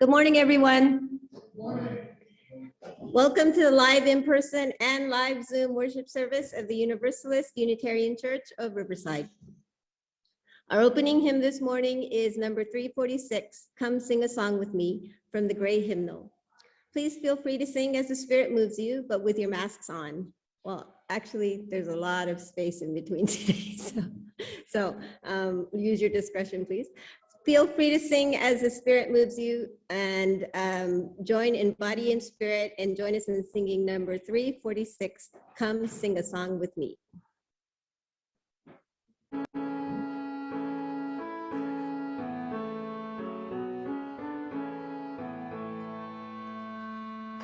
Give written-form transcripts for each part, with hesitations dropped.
Good morning, everyone. Good morning. Welcome to the live in-person and live Zoom worship service of the Universalist Unitarian Church of Riverside. Our opening hymn this morning is number 346, Come Sing a Song With Me, from the Gray Hymnal. Please feel free to sing as the Spirit moves you, but with your masks on. Well, actually, there's a lot of space in between today, so use your discretion, please. Feel free to sing as the Spirit moves you, and join in body and spirit, and join us in singing number 346, Come Sing a Song With Me.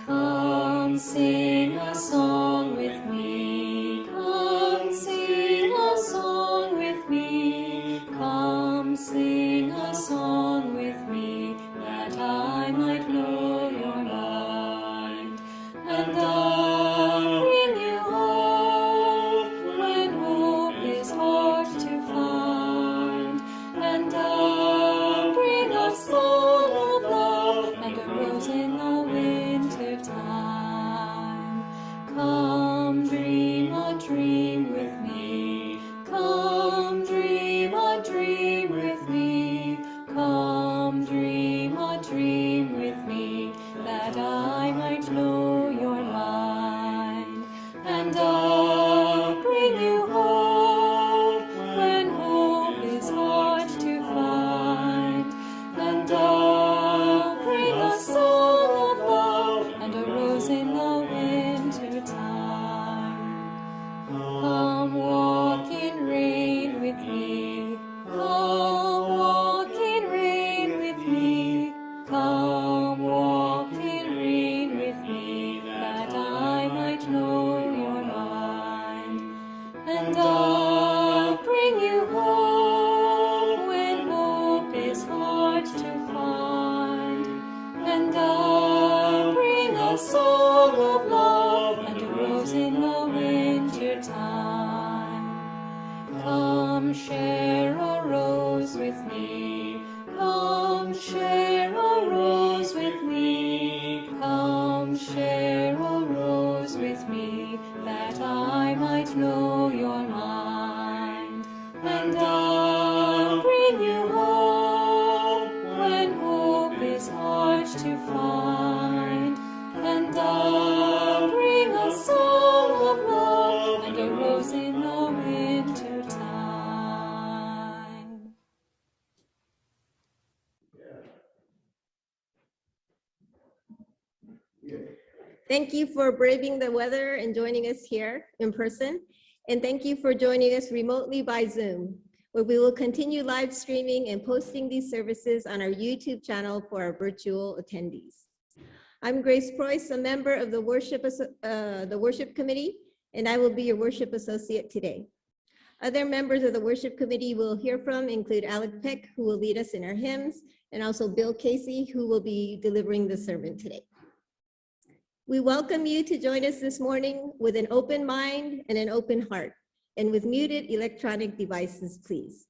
Come sing a song with me, come sing a song with me, come sing a song with me, that I might know your mind, and I'll bring you hope when hope is hard to find, and I'll bring a song of love and a rose in the winter time. Come dream a dream with me, come dream a dream with me, come dream a dream with me, that I might know your mind, and I'll bring you hope when hope is hard to find, and I'll bring a song of love and a rose in the winter time. Come walk in rain with me, come walk in rain with me, come walk in rain with me, that I might know your mind, and I'll bring you hope when hope is hard to find, and I'll bring a song of love and a rose in the winter time. Come share a rose with me, come share a rose with me, come share a rose with me, that I might know your mind, and I'll bring you hope when hope is hard to find, and I'll bring a song of love and a rose in the winter time. Thank you for braving the weather and joining us here in person. And thank you for joining us remotely by Zoom, where we will continue live streaming and posting these services on our YouTube channel for our virtual attendees. I'm Grace Preuss, a member of the worship committee, and I will be your worship associate today. Other members of the worship committee we'll hear from include Alec Peck, who will lead us in our hymns, and also Bill Casey, who will be delivering the sermon today. We welcome you to join us this morning with an open mind and an open heart, and with muted electronic devices, please.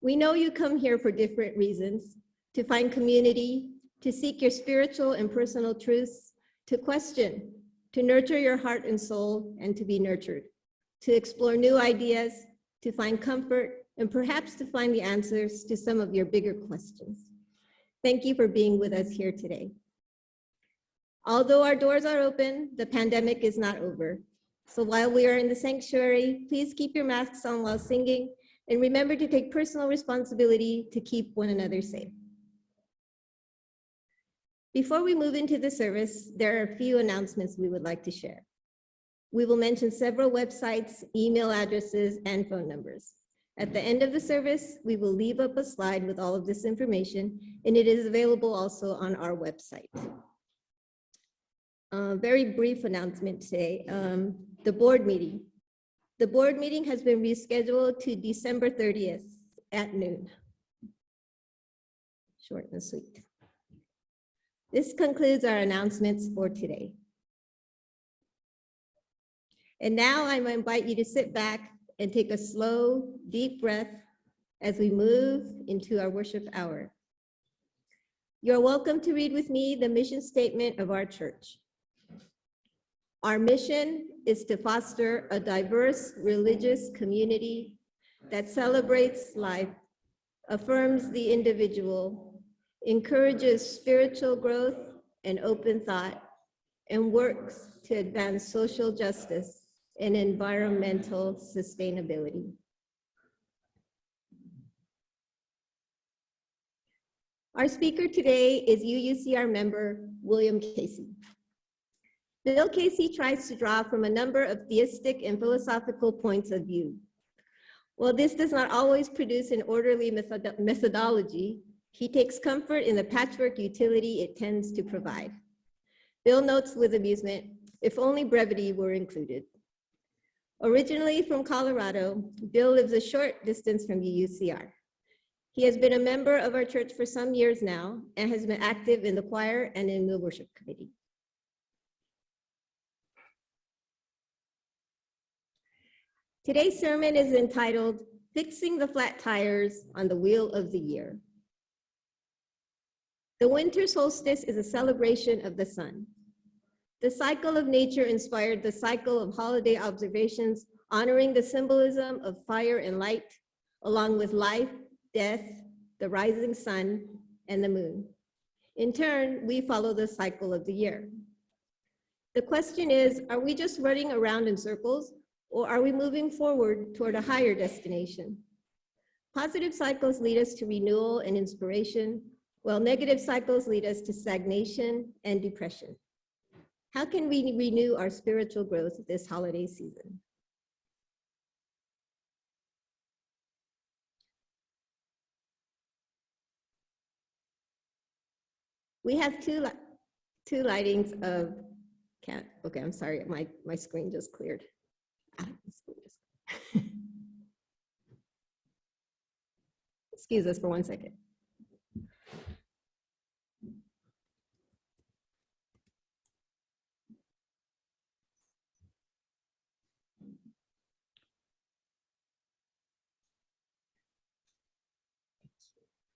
We know you come here for different reasons: to find community, to seek your spiritual and personal truths, to question, to nurture your heart and soul, and to be nurtured, to explore new ideas, to find comfort, and perhaps to find the answers to some of your bigger questions. Thank you for being with us here today. Although our doors are open, the pandemic is not over. So while we are in the sanctuary, please keep your masks on while singing, and remember to take personal responsibility to keep one another safe. Before we move into the service, there are a few announcements we would like to share. We will mention several websites, email addresses, and phone numbers. At the end of the service, we will leave up a slide with all of this information, and it is available also on our website. Very brief announcement today. The board meeting. The board meeting has been rescheduled to December 30th at noon. Short and sweet. This concludes our announcements for today. And now I invite you to sit back and take a slow, deep breath as we move into our worship hour. You're welcome to read with me the mission statement of our church. Our mission is to foster a diverse religious community that celebrates life, affirms the individual, encourages spiritual growth and open thought, and works to advance social justice and environmental sustainability. Our speaker today is UUCR member William Casey. Bill Casey tries to draw from a number of theistic and philosophical points of view. While this does not always produce an orderly methodology, he takes comfort in the patchwork utility it tends to provide. Bill notes with amusement, if only brevity were included. Originally from Colorado, Bill lives a short distance from UUCR. He has been a member of our church for some years now and has been active in the choir and in the worship committee. Today's sermon is entitled, Fixing the Flat Tires on the Wheel of the Year. The winter solstice is a celebration of the sun. The cycle of nature inspired the cycle of holiday observations, honoring the symbolism of fire and light, along with life, death, the rising sun, and the moon. In turn, we follow the cycle of the year. The question is, are we just running around in circles, or are we moving forward toward a higher destination? Positive cycles lead us to renewal and inspiration, while negative cycles lead us to stagnation and depression. How can we renew our spiritual growth this holiday season? We have two lightings of, okay, I'm sorry, my screen just cleared. Excuse us for 1 second.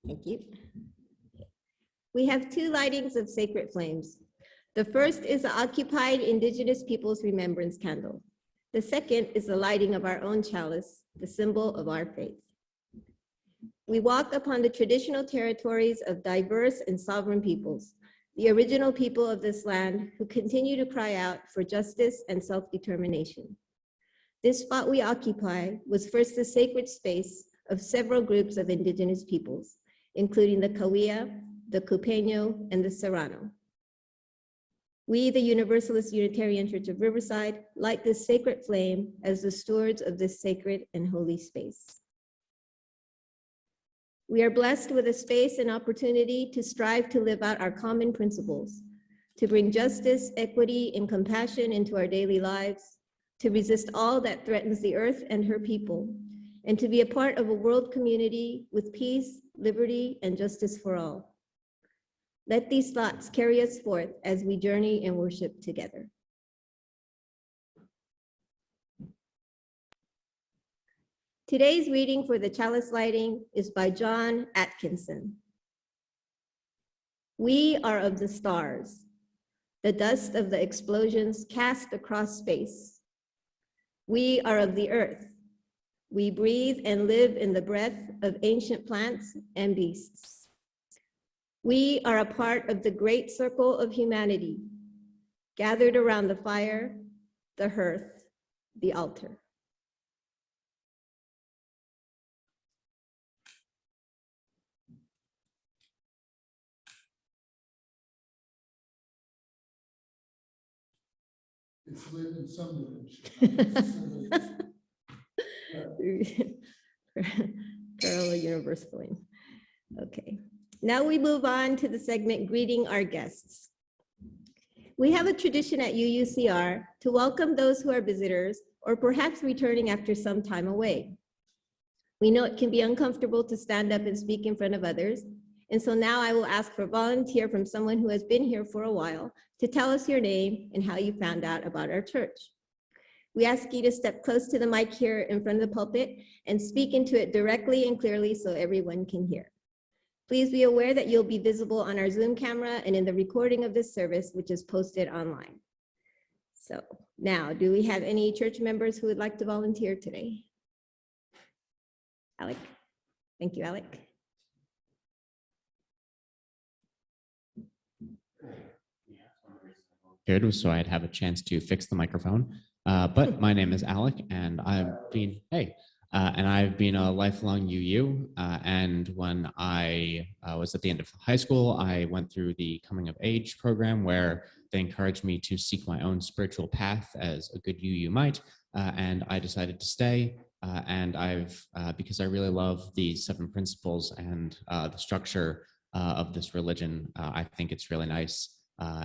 Thank you. We have two lightings of sacred flames. The first is the occupied Indigenous Peoples Remembrance Candle. The second is the lighting of our own chalice, the symbol of our faith. We walk upon the traditional territories of diverse and sovereign peoples, the original people of this land who continue to cry out for justice and self-determination. This spot we occupy was first the sacred space of several groups of Indigenous peoples, including the Cahuilla, the Cupeño, and the Serrano. We, the Universalist Unitarian Church of Riverside, light this sacred flame as the stewards of this sacred and holy space. We are blessed with a space and opportunity to strive to live out our common principles, to bring justice, equity, and compassion into our daily lives, to resist all that threatens the earth and her people, and to be a part of a world community with peace, liberty, and justice for all. Let these thoughts carry us forth as we journey and worship together. Today's reading for the chalice lighting is by John Atkinson. We are of the stars, the dust of the explosions cast across space. We are of the earth. We breathe and live in the breath of ancient plants and beasts. We are a part of the great circle of humanity, gathered around the fire, the hearth, the altar. It's lit in some direction. Parallel universe flame. Okay. Now we move on to the segment Greeting Our Guests. We have a tradition at UUCR to welcome those who are visitors or perhaps returning after some time away. We know it can be uncomfortable to stand up and speak in front of others, and so now I will ask for a volunteer from someone who has been here for a while to tell us your name and how you found out about our church. We ask you to step close to the mic here in front of the pulpit and speak into it directly and clearly so everyone can hear. Please be aware that you'll be visible on our Zoom camera and in the recording of this service, which is posted online. So now, do we have any church members who would like to volunteer today? Alec? Thank you, Alec. Good, so I'd have a chance to fix the microphone. But my name is Alec, and I've been a lifelong UU. And when I was at the end of high school, I went through the coming of age program where they encouraged me to seek my own spiritual path as a good UU might. And I decided to stay. And because I really love the 7 principles and the structure of this religion, I think it's really nice.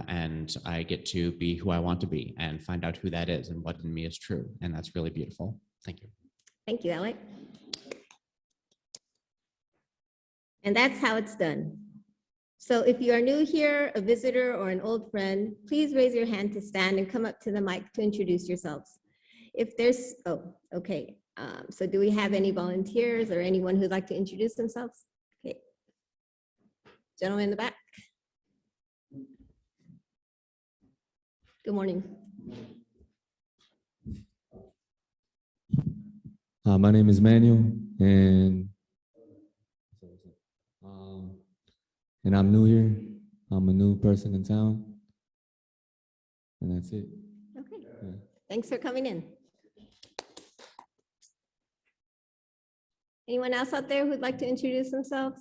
And I get to be who I want to be and find out who that is and what in me is true. And that's really beautiful. Thank you. Thank you, Alec. And that's how it's done. So if you are new here, a visitor, or an old friend, please raise your hand to stand and come up to the mic to introduce yourselves. If there's, okay. So do we have any volunteers or anyone who'd like to introduce themselves? Okay. Gentleman in the back. Good morning. My name is Manuel, and I'm new here. I'm a new person in town, and that's it. Okay. Yeah. Thanks for coming in. Anyone else out there who'd like to introduce themselves?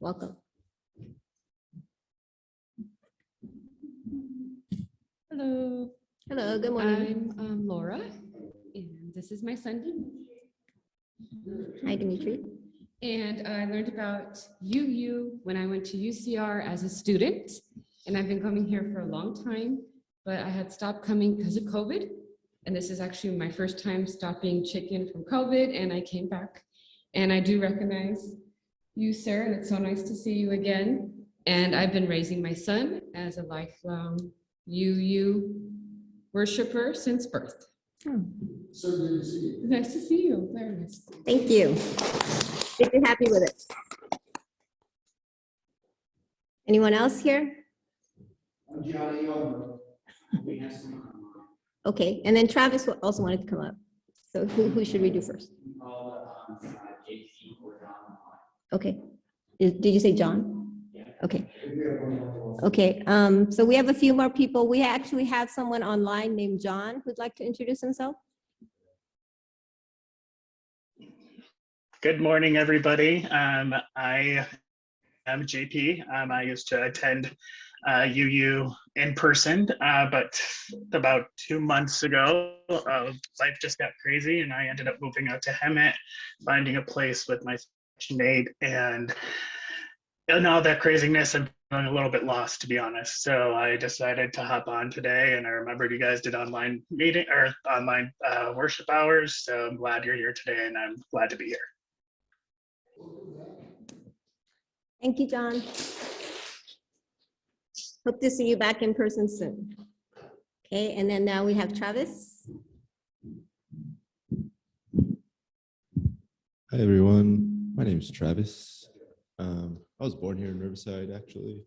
Welcome. Hello. Hello, good morning. I'm Laura, and this is my son. Hi, Dimitri. And I learned about UU when I went to UCR as a student, and I've been coming here for a long time, but I had stopped coming because of COVID. And this is actually my first time stopping chicken from COVID, and I came back. And I do recognize you, sir, and it's so nice to see you again. And I've been raising my son as a lifelong UU worshiper since birth. So good to see you. Nice to see you. Very nice. Thank you. Good to have you with us. Anyone else here? I'm Johnny Elmer. Okay, and then Travis also wanted to come up. So who should we do first? Okay. Did you say John? Yeah. Okay. Okay, so we have a few more people. We actually have someone online named John who'd like to introduce himself. Good morning, everybody. I am JP. I used to attend UU in person, but about 2 months ago, life just got crazy and I ended up moving out to Hemet, finding a place with my mate, and in all that craziness, I'm feeling a little bit lost, to be honest. So I decided to hop on today, and I remembered you guys did online meeting or online worship hours. So I'm glad you're here today, and I'm glad to be here. Thank you, John. Hope to see you back in person soon. Okay, and then now we have Travis. Hi, everyone. My name is Travis. I was born here in Riverside, actually.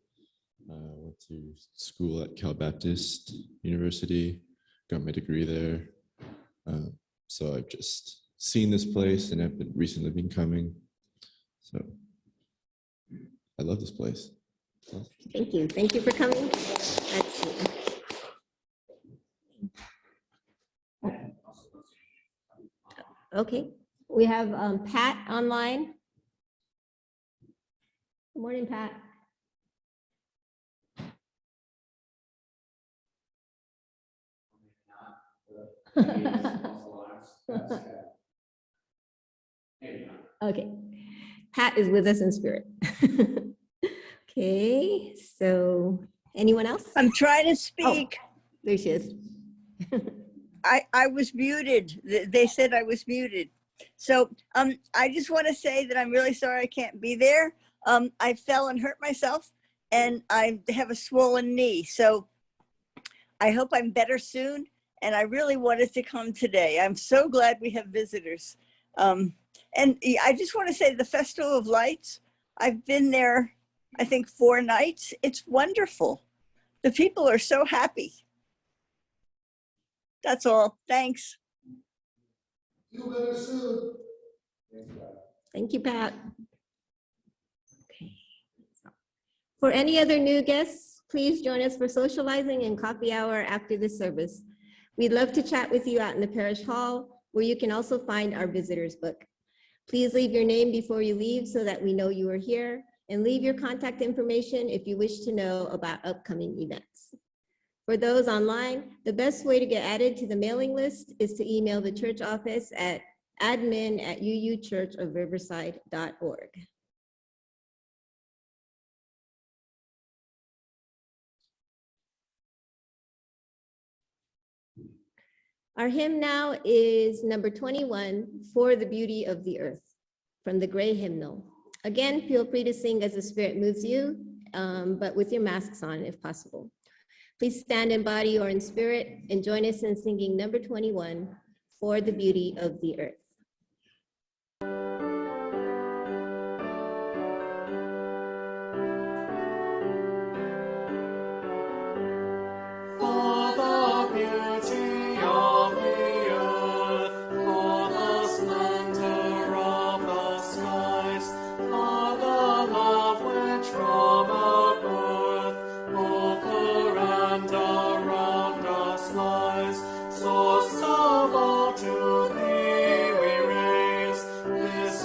Went to school at Cal Baptist University, got my degree there. So I've just seen this place and I've recently been coming. So I love this place. Thank you. Thank you for coming. Excellent. Okay, we have Pat online. Good morning, Pat. Okay, Pat is with us in spirit. Okay, so anyone else? I'm trying to speak. There she is. I was muted. They said I was muted. So I just want to say that I'm really sorry I can't be there. I fell and hurt myself and I have a swollen knee. So I hope I'm better soon. And I really wanted to come today. I'm so glad we have visitors. And I just want to say the Festival of Lights, I've been there, I think 4 nights. It's wonderful. The people are so happy. That's all. Thanks. Feel better soon. Thanks, guys. Thank you, Pat. Okay. For any other new guests, please join us for socializing and coffee hour after the service. We'd love to chat with you out in the parish hall, where you can also find our visitors book. Please leave your name before you leave so that we know you are here, and leave your contact information if you wish to know about upcoming events. For those online, the best way to get added to the mailing list is to email the church office at admin@uuchurchofriverside.org. Our hymn now is number 21, For the Beauty of the Earth, from the Gray Hymnal. Again, feel free to sing as the Spirit moves you, but with your masks on if possible. Please stand in body or in spirit and join us in singing number 21, For the Beauty of the Earth. For the beauty of the earth, for the splendor of the skies, for the love which from our birth over and around us lies, source of all to thee we raise this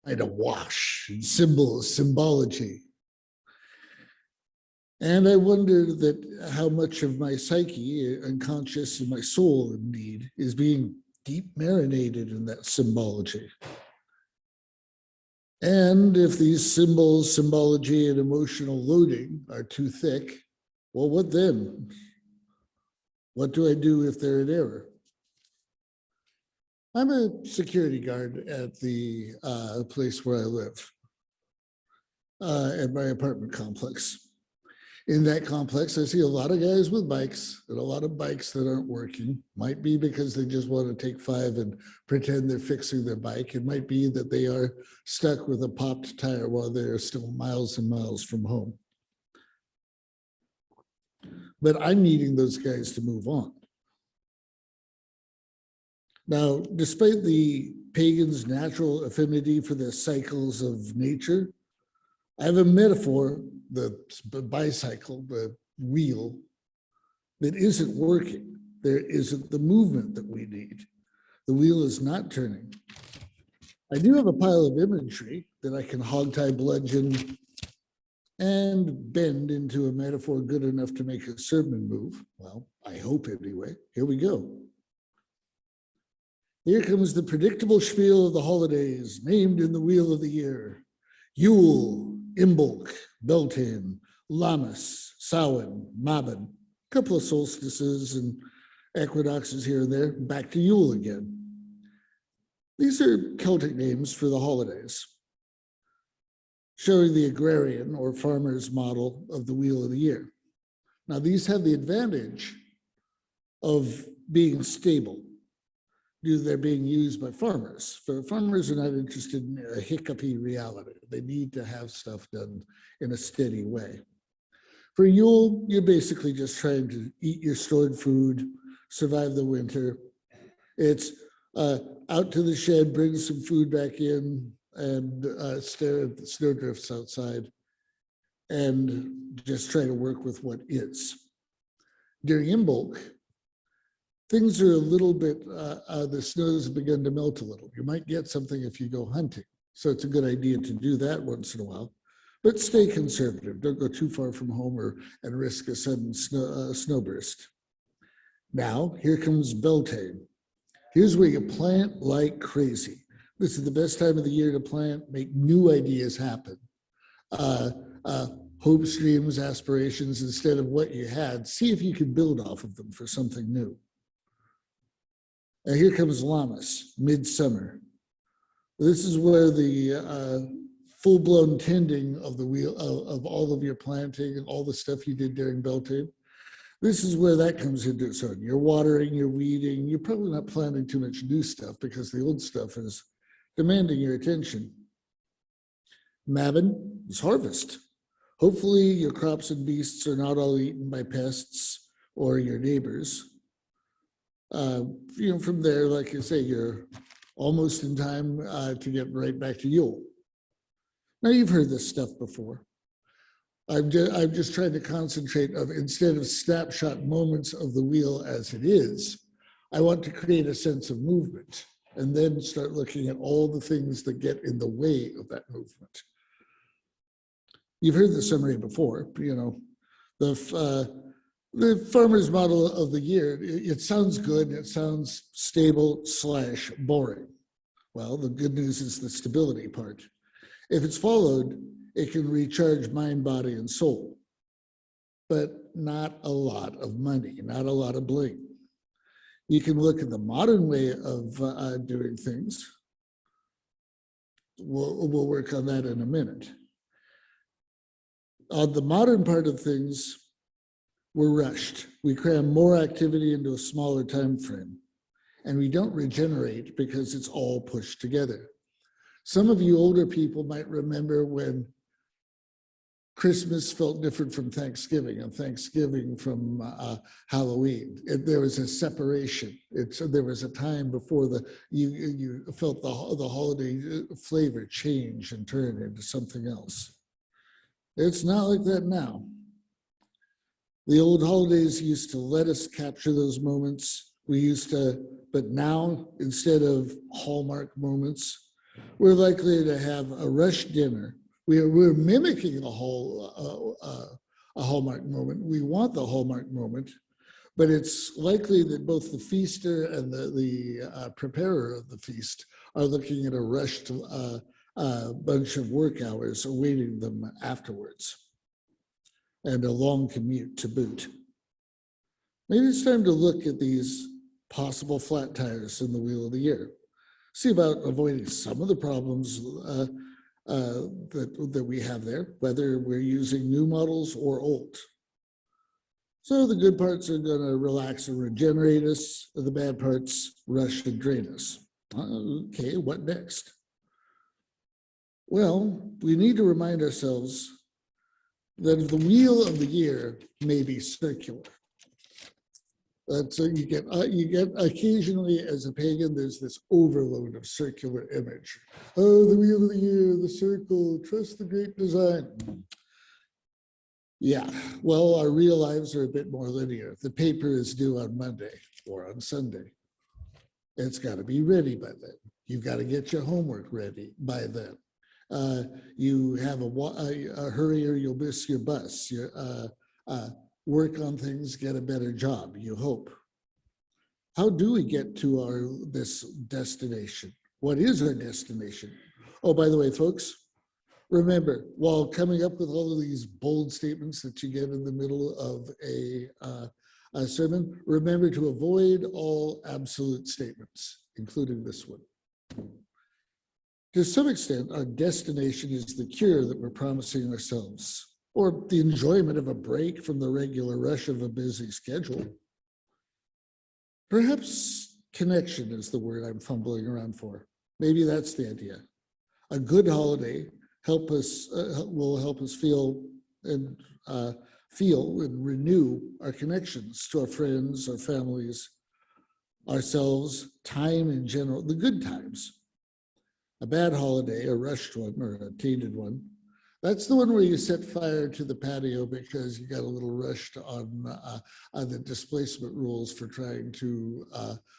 kind of wash in symbology. And I wondered that how much of my psyche, unconscious, and my soul, indeed, is being deep marinated in that symbology. And if these symbols, symbology, and emotional loading are too thick, well, what then? What do I do if they're in error? I'm a security guard at the place where I live, at my apartment complex. In that complex, I see a lot of guys with bikes and a lot of bikes that aren't working. Might be because they just want to take five and pretend they're fixing their bike. It might be that they are stuck with a popped tire while they're still miles and miles from home. But I'm needing those guys to move on. Now, despite the pagan's natural affinity for the cycles of nature, I have a metaphor, the bicycle, the wheel, that isn't working. There isn't the movement that we need. The wheel is not turning. I do have a pile of imagery that I can hogtie, bludgeon, and bend into a metaphor good enough to make a sermon move. Well, I hope anyway. Here we go. Here comes the predictable spiel of the holidays, named in the wheel of the year. Yule, Imbolc, Beltane, Lammas, Samhain, Mabon, a couple of solstices and equinoxes here and there, back to Yule again. These are Celtic names for the holidays, showing the agrarian or farmer's model of the wheel of the year. Now, these have the advantage of being stable due to their being used by farmers. Farmers are not interested in a hiccupy reality. They need to have stuff done in a steady way. For Yule, you're basically just trying to eat your stored food, survive the winter. It's out to the shed, bring some food back in, and stare at the snowdrifts outside, and just try to work with what is. During Imbolc, things are a little bit, the snows have begun to melt a little. You might get something if you go hunting. So it's a good idea to do that once in a while, but stay conservative. Don't go too far from home and risk a sudden snowburst. Now, here comes Beltane. Here's where you plant like crazy. This is the best time of the year to plant, make new ideas happen. Hopes, dreams, aspirations, instead of what you had, see if you can build off of them for something new. And here comes Lammas, midsummer. This is where the full-blown tending of the wheel, of all of your planting and all the stuff you did during Beltane. This is where that comes into its own. You're watering, you're weeding, you're probably not planting too much new stuff because the old stuff is demanding your attention. Mabon is harvest. Hopefully your crops and beasts are not all eaten by pests or your neighbors. From there, like I say, you're almost in time to get right back to Yule. Now you've heard this stuff before. I'm just trying to concentrate of, instead of snapshot moments of the wheel as it is, I want to create a sense of movement and then start looking at all the things that get in the way of that movement. You've heard the summary before, the farmer's model of the year, it sounds good, it sounds stable / boring. Well, the good news is the stability part. If it's followed, it can recharge mind, body, and soul, but not a lot of money, not a lot of bling. You can look at the modern way of doing things. We'll work on that in a minute. On the modern part of things, we're rushed. We cram more activity into a smaller time frame, and we don't regenerate because it's all pushed together. Some of you older people might remember when Christmas felt different from Thanksgiving and Thanksgiving from Halloween. There was a separation. There was a time before you felt the holiday flavor change and turn into something else. It's not like that now. The old holidays used to let us capture those moments. But now, instead of hallmark moments, We're likely to have a rush dinner. We're mimicking a Hallmark moment. We want the Hallmark moment, but it's likely that both the feaster and the preparer of the feast are looking at a rushed bunch of work hours awaiting them afterwards, and a long commute to boot. Maybe it's time to look at these possible flat tires in the wheel of the year. See about avoiding some of the problems that we have there, whether we're using new models or old. So the good parts are going to relax and regenerate us, and the bad parts rush and drain us. Okay, what next? Well, we need to remind ourselves that the wheel of the year may be circular. So you get occasionally as a pagan, there's this overload of circular image. Oh, the wheel of the year, the circle, trust the great design. Yeah, well, our real lives are a bit more linear. The paper is due on Monday or on Sunday. It's got to be ready by then. You've got to get your homework ready by then. You have a hurry or you'll miss your bus. Work on things, get a better job, you hope. How do we get to this destination? What is our destination? Oh, by the way, folks, remember, while coming up with all of these bold statements that you get in the middle of a sermon, remember to avoid all absolute statements, including this one. To some extent, our destination is the cure that we're promising ourselves, or the enjoyment of a break from the regular rush of a busy schedule. Perhaps connection is the word I'm fumbling around for. Maybe that's the idea. A good holiday will help us feel and renew our connections to our friends, our families, ourselves, time in general, the good times. A bad holiday, a rushed one or a tainted one, that's the one where you set fire to the patio because you got a little rushed on the displacement rules for trying to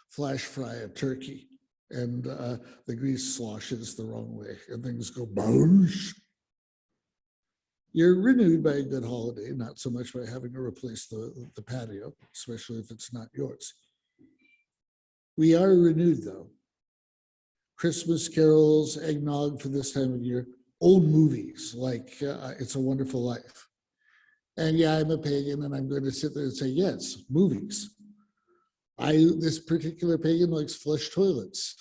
flash fry a turkey, and the grease sloshes the wrong way and things go boosh. You're renewed by a good holiday, not so much by having to replace the patio, especially if it's not yours. We are renewed though. Christmas carols, eggnog for this time of year, old movies like It's a Wonderful Life. And yeah, I'm a pagan and I'm going to sit there and say, yes, movies. This particular pagan likes flush toilets.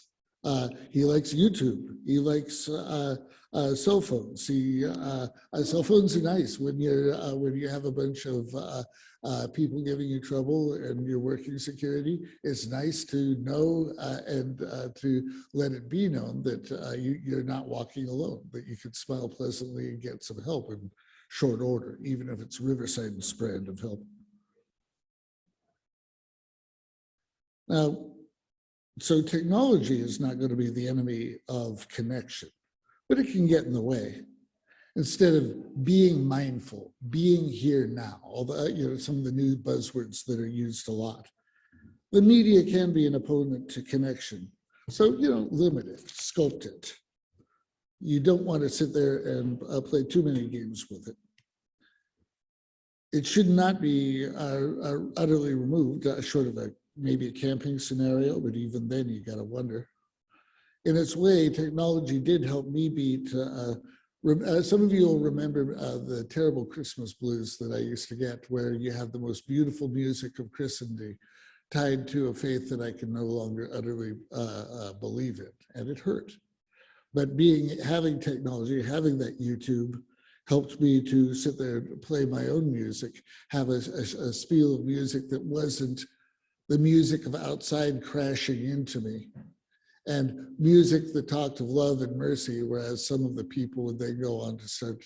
He likes YouTube. He likes cell phones. Cell phones are nice when you have a bunch of people giving you trouble and you're working security. It's nice to know and to let it be known that you're not walking alone, that you can smile pleasantly and get some help in short order, even if it's Riverside and Strand of help. Now, so technology is not going to be the enemy of connection, but it can get in the way. Instead of being mindful, being here now, although some of the new buzzwords that are used a lot, the media can be an opponent to connection. So limit it, sculpt it. You don't want to sit there and play too many games with it. It should not be utterly removed, short of maybe a camping scenario, but even then you got to wonder. In its way, technology did help me beat. Some of you will remember the terrible Christmas blues that I used to get, where you have the most beautiful music of Christendom tied to a faith that I can no longer utterly believe in, and it hurt. But having technology, having that YouTube, helped me to sit there and play my own music, have a spiel of music that wasn't the music of outside crashing into me, and music that talked of love and mercy, whereas some of the people would then go on to start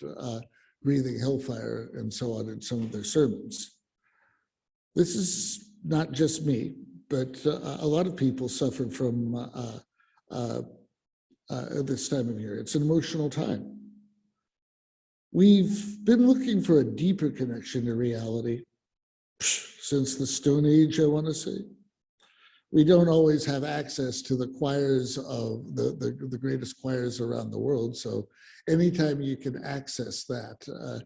breathing hellfire and so on in some of their sermons. This is not just me, but a lot of people suffer from this time of year. It's an emotional time. We've been looking for a deeper connection to reality since the Stone Age, I want to say. We don't always have access to the choirs of the greatest choirs around the world. So anytime you can access that,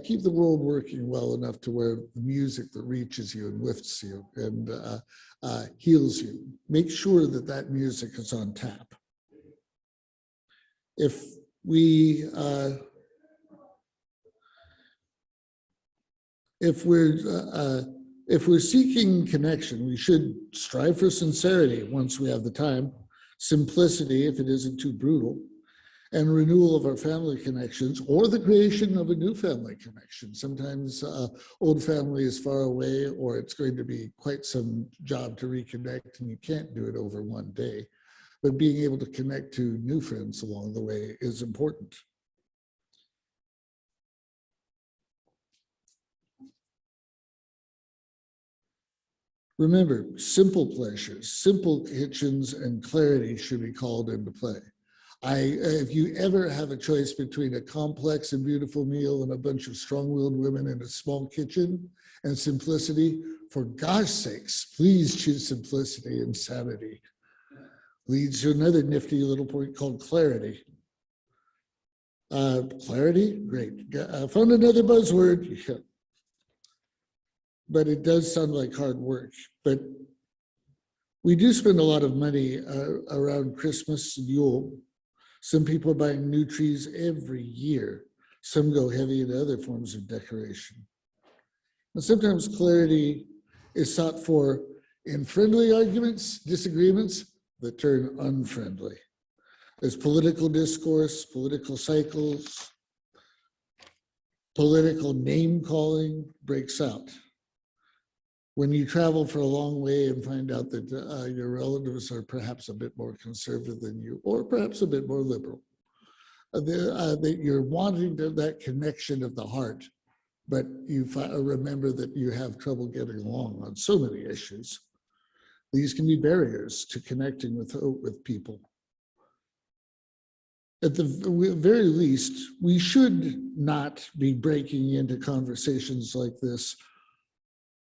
keep the world working well enough to where the music that reaches you and lifts you and heals you. Make sure that that music is on tap. If we're seeking connection, we should strive for sincerity once we have the time, simplicity if it isn't too brutal, and renewal of our family connections or the creation of a new family connection. Sometimes old family is far away or it's going to be quite some job to reconnect and you can't do it over one day. But being able to connect to new friends along the way is important. Remember, simple pleasures, simple kitchens, and clarity should be called into play. If you ever have a choice between a complex and beautiful meal and a bunch of strong-willed women in a small kitchen and simplicity, for gosh sakes, please choose simplicity and sanity. Leads to another nifty little point called clarity. Clarity, great. Found another buzzword. Yeah. But it does sound like hard work. But we do spend a lot of money around Christmas and Yule. Some people are buying new trees every year. Some go heavy into other forms of decoration. And sometimes clarity is sought for in friendly arguments, disagreements that turn unfriendly. There's political discourse, political cycles, political name calling breaks out. When you travel for a long way and find out that your relatives are perhaps a bit more conservative than you, or perhaps a bit more liberal, that you're wanting that connection of the heart, but you remember that you have trouble getting along on so many issues. These can be barriers to connecting with people. At the very least, we should not be breaking into conversations like this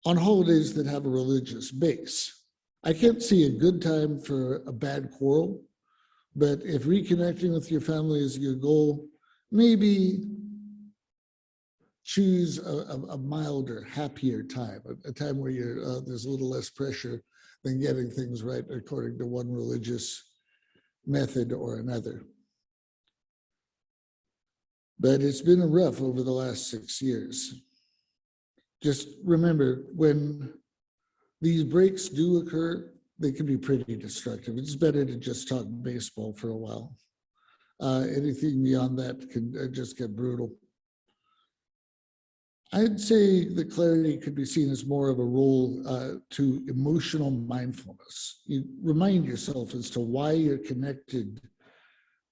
on holidays that have a religious base. I can't see a good time for a bad quarrel, but if reconnecting with your family is your goal, maybe choose a milder, happier time, a time where there's a little less pressure than getting things right according to one religious method or another. But it's been rough over the last 6 years. Just remember, when these breaks do occur, they can be pretty destructive. It's better to just talk baseball for a while. Anything beyond that can just get brutal. I'd say the clarity could be seen as more of a role to emotional mindfulness. You remind yourself as to why you're connected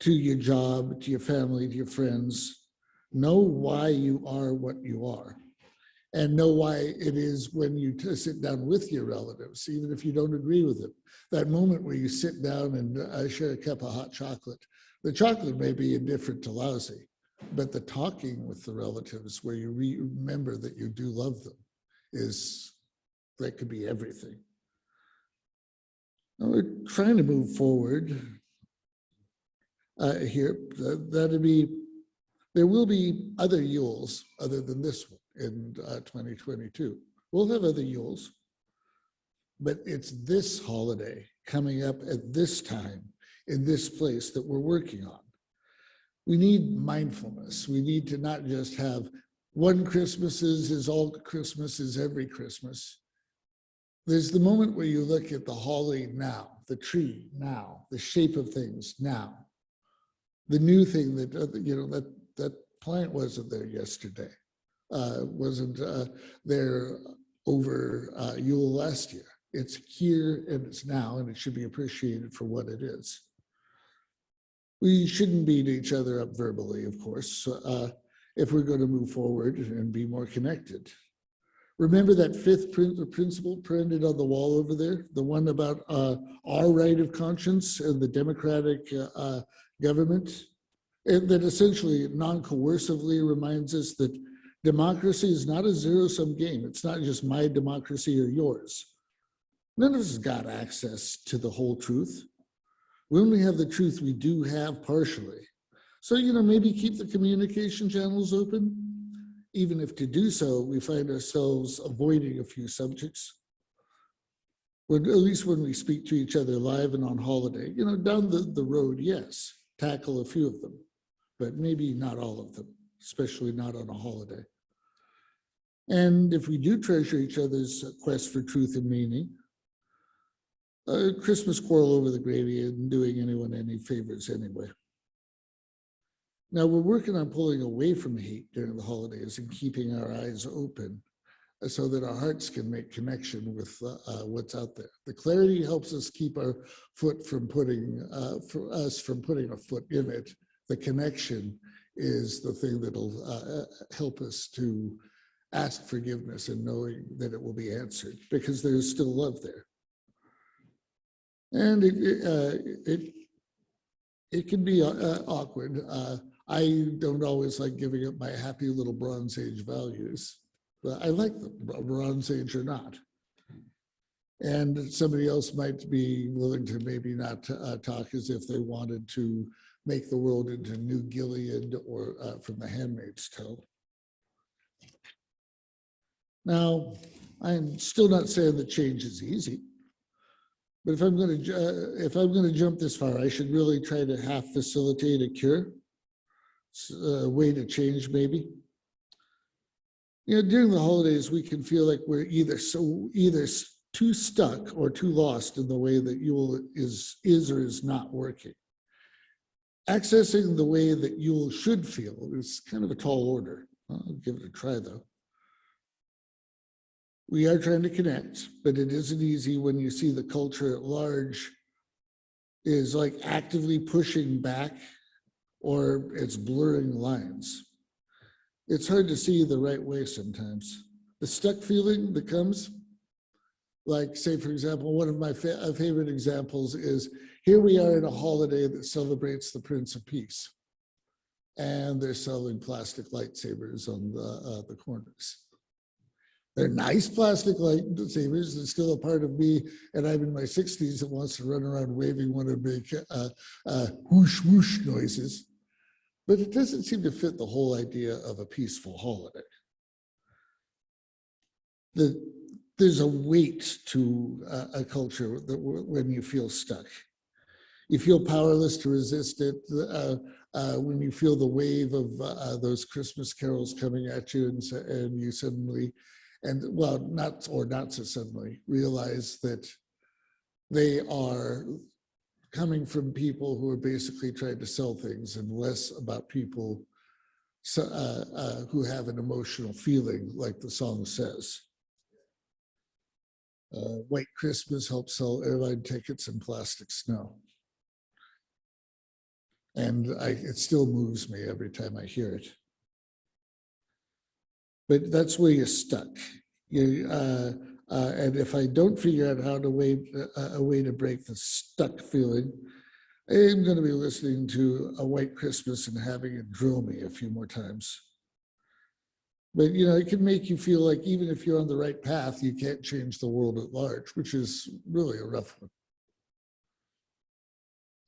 to your job, to your family, to your friends. Know why you are what you are. And know why it is when you sit down with your relatives, even if you don't agree with them. That moment where you sit down and share a cup of hot chocolate. The chocolate may be indifferent to lousy, but the talking with the relatives where you remember that you do love them that could be everything. Now we're trying to move forward here. There will be other Yules other than this one in 2022. We'll have other Yules, but it's this holiday coming up at this time in this place that we're working on. We need mindfulness. We need to not just have one Christmas is all Christmas is every Christmas. There's the moment where you look at the holly now, the tree now, the shape of things now. The new thing that, that plant wasn't there yesterday, wasn't there over Yule last year. It's here and it's now, and it should be appreciated for what it is. We shouldn't beat each other up verbally, of course, if we're going to move forward and be more connected. Remember that fifth principle printed on the wall over there, the one about our right of conscience and the democratic government, and that essentially non-coercively reminds us that democracy is not a zero-sum game. It's not just my democracy or yours. None of us got access to the whole truth. We only have the truth we do have partially. So, maybe keep the communication channels open, even if to do so, we find ourselves avoiding a few subjects. At least when we speak to each other live and on holiday, down the road, yes, tackle a few of them, but maybe not all of them, especially not on a holiday. And if we do treasure each other's quest for truth and meaning, Christmas quarrel over the gravy isn't doing anyone any favors anyway. Now we're working on pulling away from hate during the holidays and keeping our eyes open so that our hearts can make connection with what's out there. The clarity helps us keep our foot from putting a foot in it. The connection is the thing that'll help us to ask forgiveness and knowing that it will be answered, because there's still love there. And it can be awkward. I don't always like giving up my happy little Bronze Age values, but I like them, Bronze Age or not. And somebody else might be willing to maybe not talk as if they wanted to make the world into New Gilead or from The Handmaid's Tale. Now, I'm still not saying that change is easy, but if I'm going to jump this far, I should really try to half facilitate a cure, a way to change maybe. During the holidays, we can feel like we're either too stuck or too lost in the way that Yule is or is not working. Accessing the way that Yule should feel is kind of a tall order. I'll give it a try though. We are trying to connect, but it isn't easy when you see the culture at large is like actively pushing back or it's blurring lines. It's hard to see the right way sometimes. The stuck feeling that comes, like say, for example, one of my favorite examples is here we are at a holiday that celebrates the Prince of Peace. And they're selling plastic lightsabers on the corners. They're nice plastic lightsabers. They're still a part of me, and I'm in my 60s that wants to run around waving one and make whoosh whoosh noises. But it doesn't seem to fit the whole idea of a peaceful holiday. There's a weight to a culture that when you feel stuck. You feel powerless to resist it. When you feel the wave of those Christmas carols coming at you, and you suddenly, not so suddenly, realize that they are coming from people who are basically trying to sell things and less about people who have an emotional feeling, like the song says. White Christmas helps sell airline tickets and plastic snow. And it still moves me every time I hear it. But that's where you're stuck. And if I don't figure out how to a way to break the stuck feeling, I'm going to be listening to A White Christmas and having it drill me a few more times. But it can make you feel like even if you're on the right path, you can't change the world at large, which is really a rough one.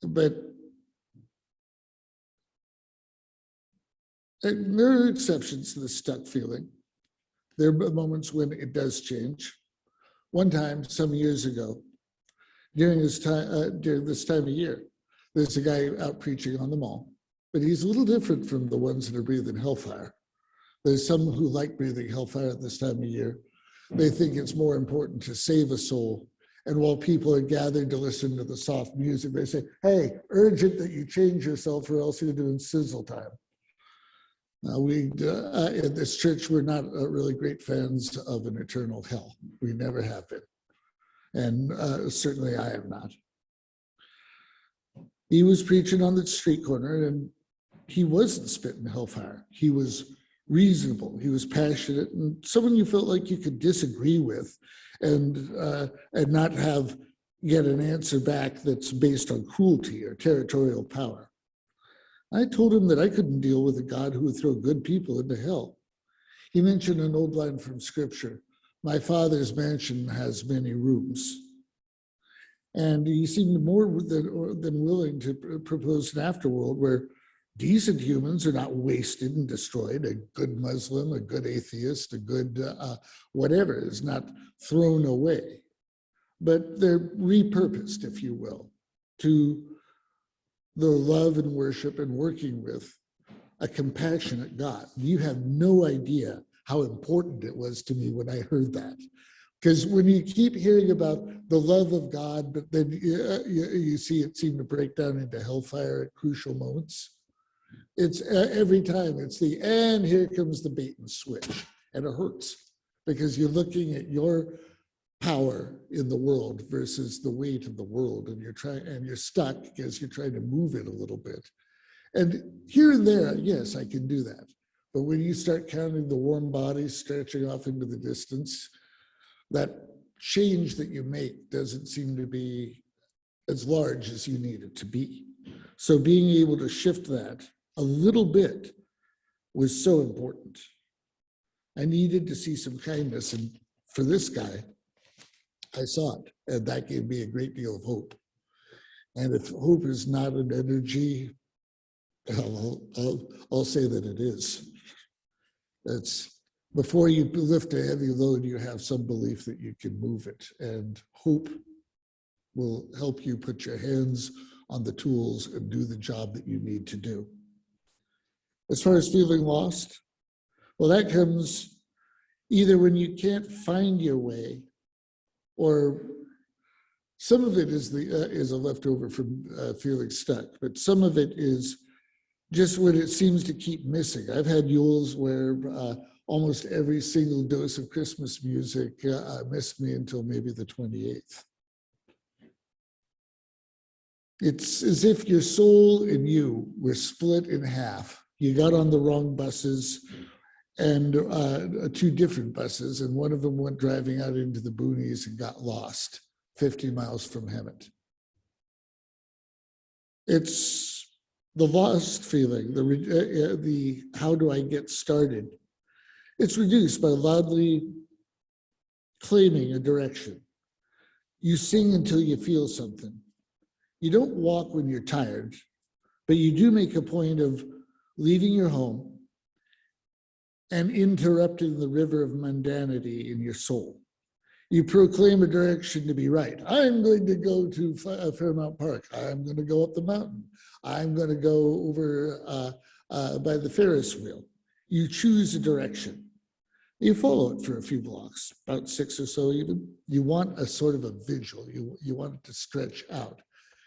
But there are exceptions to the stuck feeling. There are moments when it does change. One time, some years ago, during this time of year, there's a guy out preaching on the mall, but he's a little different from the ones that are breathing hellfire. There's some who like breathing hellfire at this time of year. They think it's more important to save a soul. And while people are gathered to listen to the soft music, they say, hey, urgent that you change yourself or else you're doing sizzle time. Now, in this church, we're not really great fans of an eternal hell. We never have been. And certainly I am not. He was preaching on the street corner and he wasn't spitting hellfire. He was reasonable. He was passionate and someone you felt like you could disagree with and not get an answer back that's based on cruelty or territorial power. I told him that I couldn't deal with a God who would throw good people into hell. He mentioned an old line from scripture, my Father's mansion has many rooms. And you seem more than willing to propose an afterworld where decent humans are not wasted and destroyed. A good Muslim, a good atheist, a good whatever is not thrown away, but they're repurposed, if you will, to the love and worship and working with a compassionate God. You have no idea how important it was to me when I heard that. Because when you keep hearing about the love of God, but then you see it seem to break down into hellfire at crucial moments. It's every time it's and here comes the bait and switch, and it hurts because you're looking at your power in the world versus the weight of the world, and you're stuck because you're trying to move it a little bit. And here and there, yes, I can do that. But when you start counting the warm bodies stretching off into the distance, that change that you make doesn't seem to be as large as you need it to be. So being able to shift that a little bit was so important. I needed to see some kindness, and for this guy, I saw it, and that gave me a great deal of hope. And if hope is not an energy, I'll say that it is. It's before you lift a heavy load, you have some belief that you can move it, and hope will help you put your hands on the tools and do the job that you need to do. As far as feeling lost, well, that comes either when you can't find your way, or some of it is a leftover from feeling stuck, but some of it is just when it seems to keep missing. I've had Yules where almost every single dose of Christmas music missed me until maybe the 28th. It's as if your soul and you were split in half. You got on the wrong buses, and two different buses, and one of them went driving out into the boonies and got lost 50 miles from Hemet. It's the lost feeling, the how do I get started? It's reduced by loudly claiming a direction. You sing until you feel something. You don't walk when you're tired, but you do make a point of leaving your home and interrupting the river of mundanity in your soul. You proclaim a direction to be right. I'm going to go to Fairmount Park. I'm going to go up the mountain. I'm going to go over by the Ferris wheel. You choose a direction. You follow it for a few blocks, about 6 or so even. You want a sort of a visual. You want it to stretch out.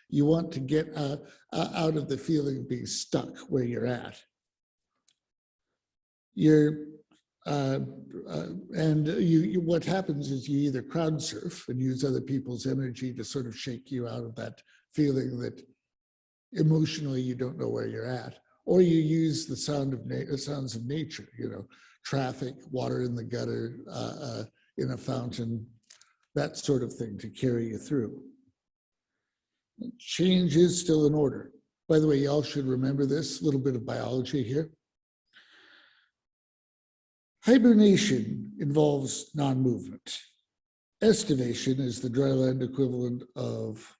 You want to get out of the feeling of being stuck where you're at. What happens is you either crowd surf and use other people's energy to sort of shake you out of that feeling that emotionally you don't know where you're at, or you use the sounds of nature, traffic, water in the gutter, in a fountain, that sort of thing to carry you through. Change is still in order. By the way, y'all should remember this, little bit of biology here. Hibernation involves non-movement. Estivation is the dryland equivalent of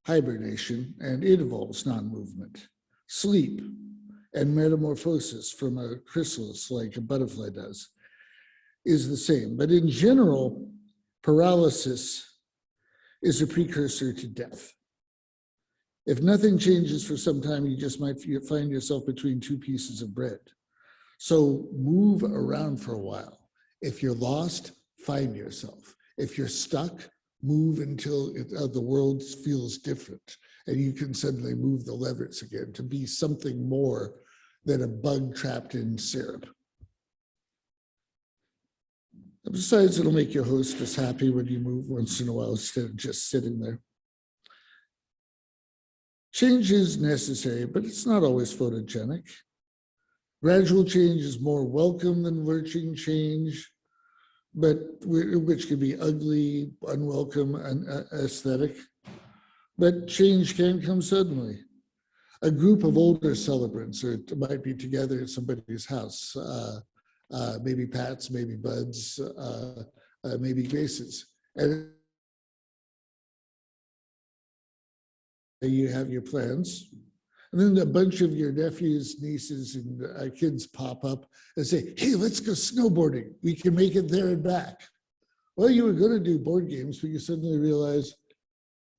hibernation, and it involves non-movement. Sleep and metamorphosis from a chrysalis, like a butterfly does, is the same. But in general, paralysis is a precursor to death. If nothing changes for some time, you just might find yourself between two pieces of bread. So move around for a while. If you're lost, find yourself. If you're stuck, move until the world feels different and you can suddenly move the levers again to be something more than a bug trapped in syrup. Besides, it'll make your hostess happy when you move once in a while instead of just sitting there. Change is necessary, but it's not always photogenic. Gradual change is more welcome than lurching change, but which can be ugly, unwelcome, and aesthetic. But change can come suddenly. A group of older celebrants might be together at somebody's house, maybe Pat's, maybe Bud's, maybe Grace's. And you have your plans. And then a bunch of your nephews, nieces, and kids pop up and say, hey, let's go snowboarding. We can make it there and back. Well, you were going to do board games, but you suddenly realize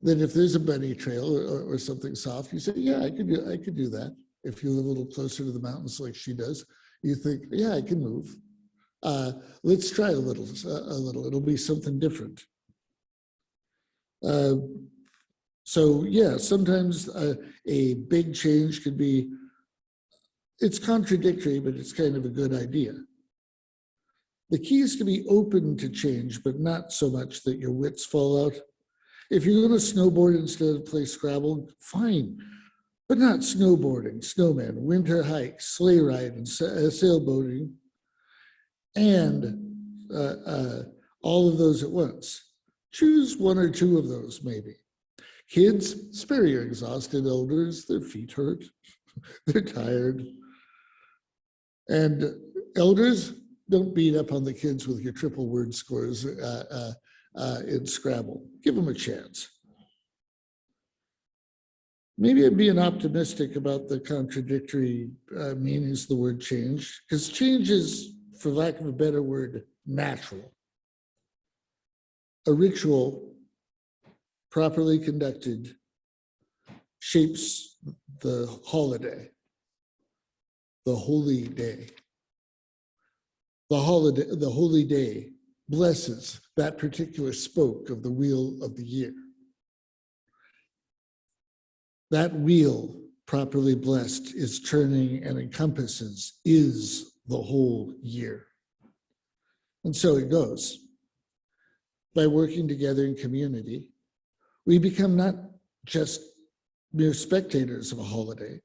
that if there's a bunny trail or something soft, you say, yeah, I could do that. If you live a little closer to the mountains like she does, you think, yeah, I can move. Let's try a little. It'll be something different. So yeah, sometimes a big change could be, it's contradictory, but it's kind of a good idea. The key is to be open to change, but not so much that your wits fall out. If you're going to snowboard instead of play Scrabble, fine, but not snowboarding, snowman, winter hike, sleigh ride, and sailboating, and all of those at once. Choose one or two of those, maybe. Kids, spare your exhausted elders. Their feet hurt. They're tired. And elders, don't beat up on the kids with your triple word scores in Scrabble. Give them a chance. Maybe I'm being optimistic about the contradictory meanings of the word change, because change is, for lack of a better word, natural. A ritual properly conducted shapes the holiday, the holy day. The holy day blesses that particular spoke of the wheel of the year. That wheel, properly blessed, is turning and encompasses, is the whole year. And so it goes. By working together in community, we become not just mere spectators of a holiday,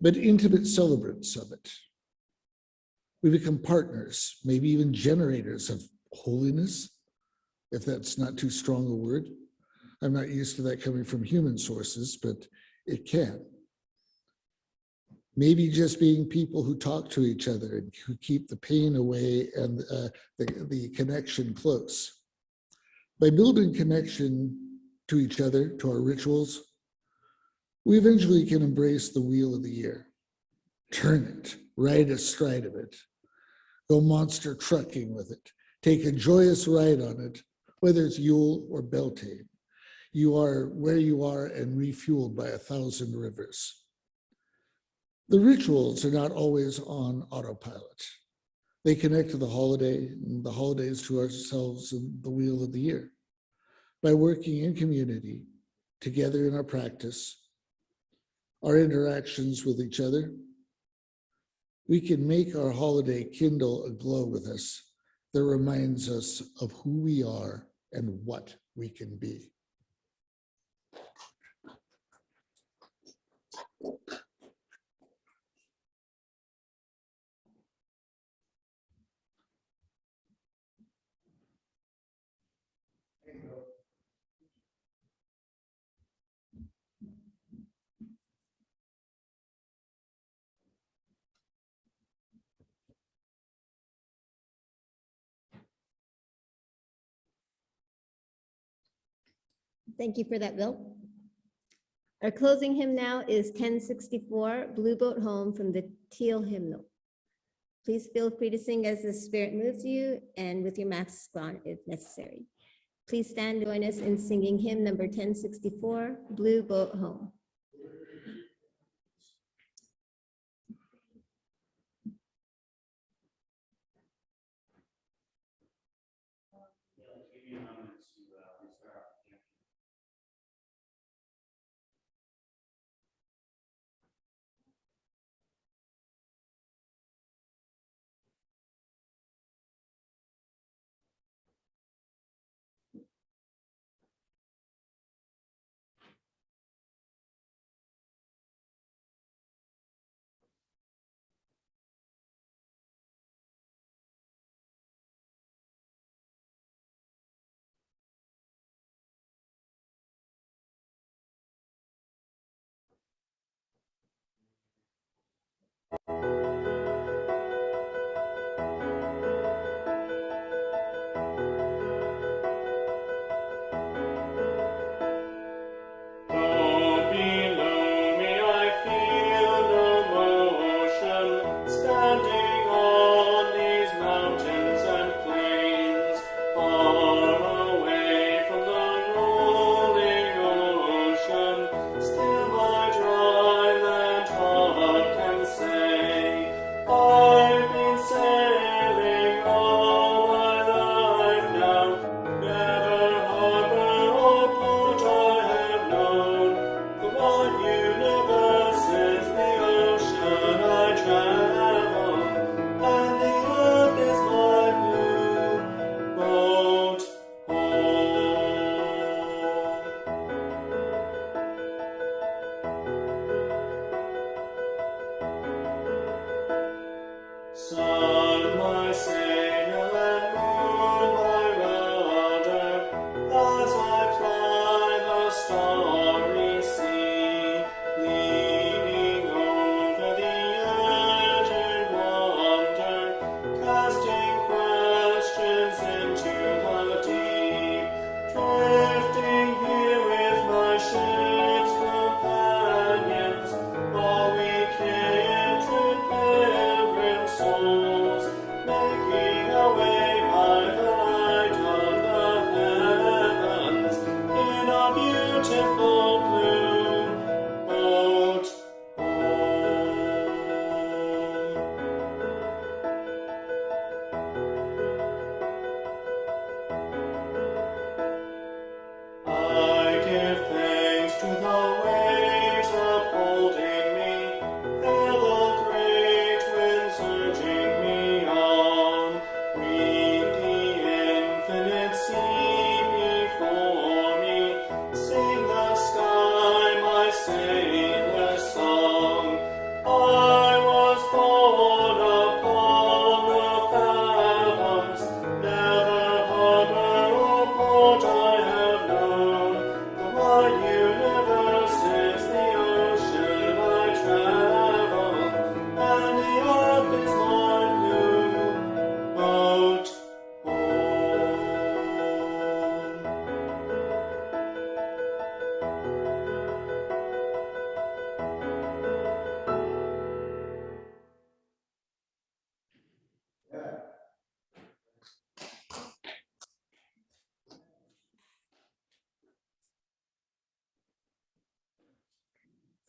but intimate celebrants of it. We become partners, maybe even generators of holiness, if that's not too strong a word. I'm not used to that coming from human sources, but it can. Maybe just being people who talk to each other and who keep the pain away and the connection close. By building connection to each other, to our rituals, we eventually can embrace the wheel of the year, turn it, ride astride of it, go monster trucking with it, take a joyous ride on it, whether it's Yule or Beltane. You are where you are and refueled by 1,000 rivers. The rituals are not always on autopilot. They connect to the holiday and the holidays to ourselves and the wheel of the year. By working in community, together in our practice, our interactions with each other, we can make our holiday kindle a glow with us that reminds us of who we are and what we can be. Thank you for that, Bill. Our closing hymn now is 1064, Blue Boat Home from the Teal Hymnal. Please feel free to sing as the Spirit moves you and with your masks on if necessary. Please stand, join us in singing hymn number 1064, Blue Boat Home.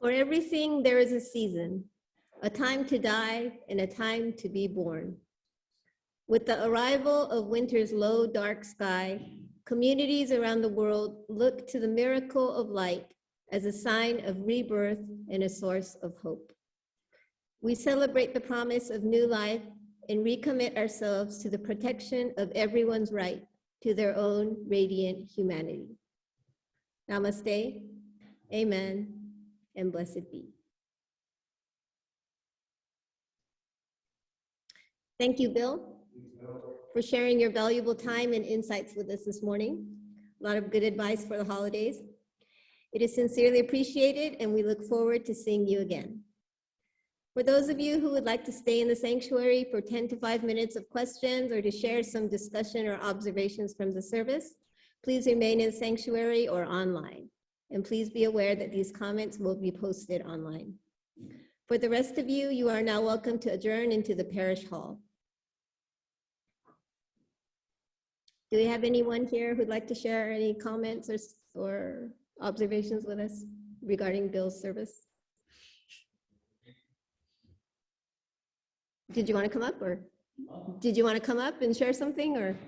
For everything there is a season, a time to die and a time to be born. With the arrival of winter's low, dark sky, communities around the world look to the miracle of light as a sign of rebirth and a source of hope. We celebrate the promise of new life and recommit ourselves to the protection of everyone's right to their own radiant humanity. Namaste, amen, and blessed be. Thank you, Bill, for sharing your valuable time and insights with us this morning. A lot of good advice for the holidays. It is sincerely appreciated, and we look forward to seeing you again. For those of you who would like to stay in the sanctuary for 10 to 5 minutes of questions or to share some discussion or observations from the service, please remain in the sanctuary or online. And please be aware that these comments will be posted online. For the rest of you, you are now welcome to adjourn into the parish hall. Do we have anyone here who'd like to share any comments or observations with us regarding Bill's service? Did you want to come up, or did you want to come up and share something, or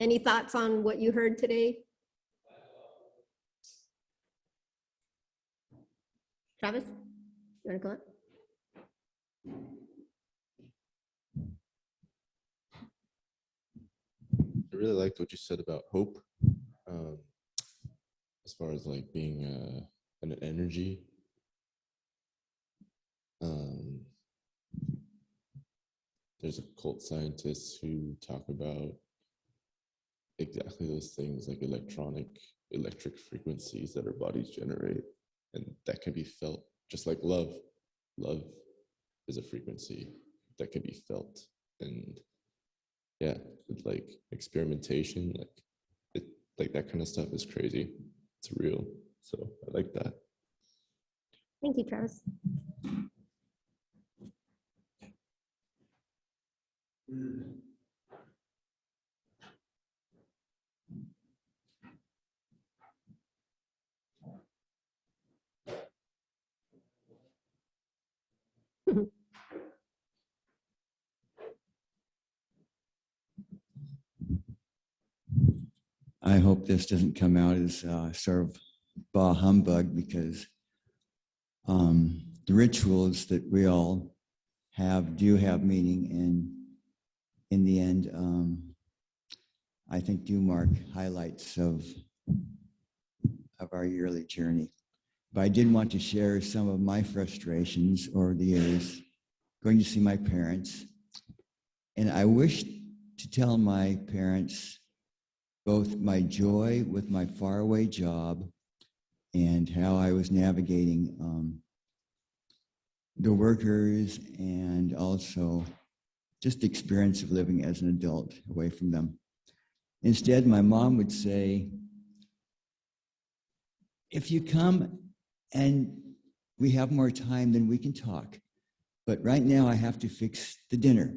any thoughts on what you heard today? Travis, you want to come up? I really liked what you said about hope, as far as like being an energy. There's occult scientists who talk about exactly those things, like electric frequencies that our bodies generate, and that can be felt, just like love. Love is a frequency that can be felt, and yeah, like experimentation, like that kind of stuff is crazy. It's real, so I like that. Thank you, Travis. I hope this doesn't come out as sort of bah humbug, because the rituals that we all do have meaning, and in the end, I think do mark highlights of our yearly journey. But I did want to share some of my frustrations over the years going to see my parents, and I wish to tell my parents both my joy with my faraway job and how I was navigating the workers, and also just the experience of living as an adult away from them. Instead, my mom would say, if you come and we have more time, then we can talk. But right now I have to fix the dinner.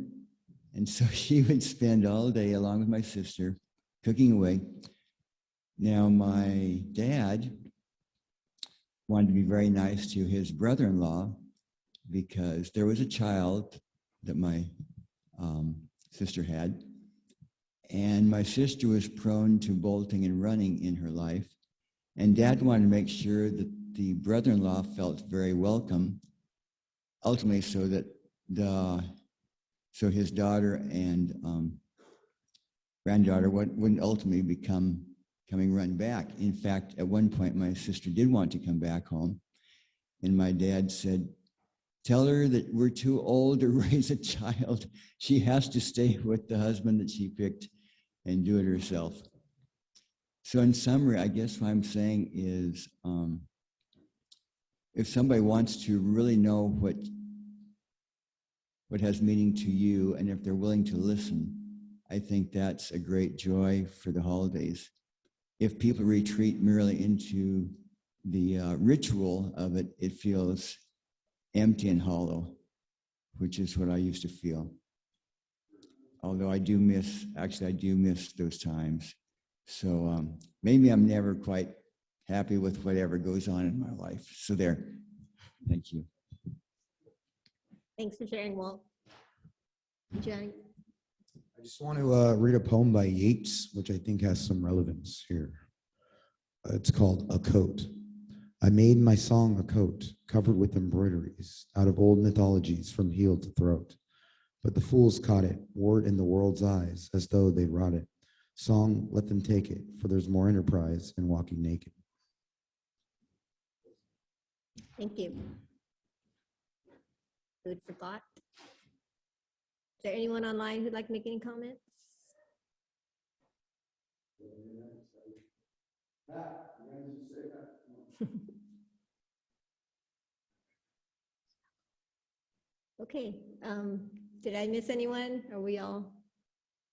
And so she would spend all day along with my sister cooking away. Now, my dad wanted to be very nice to his brother-in-law, because there was a child that my sister had, and my sister was prone to bolting and running in her life. And Dad wanted to make sure that the brother-in-law felt very welcome, ultimately so that his daughter and granddaughter wouldn't ultimately be coming run back. In fact, at one point, my sister did want to come back home, and my dad said, tell her that we're too old to raise a child. She has to stay with the husband that she picked and do it herself. So in summary, I guess what I'm saying is, if somebody wants to really know what has meaning to you, and if they're willing to listen, I think that's a great joy for the holidays. If people retreat merely into the ritual of it, it feels empty and hollow, which is what I used to feel. Although I do miss those times. So maybe I'm never quite happy with whatever goes on in my life. So there, thank you. Thanks for sharing, Walt. Johnny? I just want to read a poem by Yeats, which I think has some relevance here. It's called A Coat. I made my song a coat covered with embroideries out of old mythologies from heel to throat. But the fools caught it, wore it in the world's eyes as though they wrought it. Song, let them take it, for there's more enterprise in walking naked. Thank you. Food for thought. Is there anyone online who'd like to make any comments? Okay, did I miss anyone? Are we all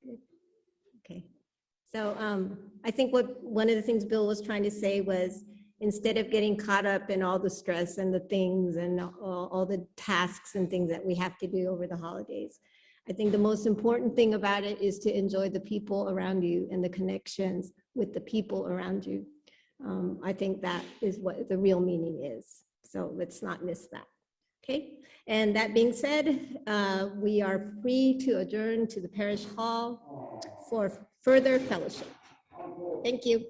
good? Okay, so I think one of the things Bill was trying to say was, instead of getting caught up in all the stress and the things and all the tasks and things that we have to do over the holidays, I think the most important thing about it is to enjoy the people around you and the connections with the people around you. I think that is what the real meaning is. So let's not miss that. Okay, and that being said, we are free to adjourn to the parish hall for further fellowship. Thank you.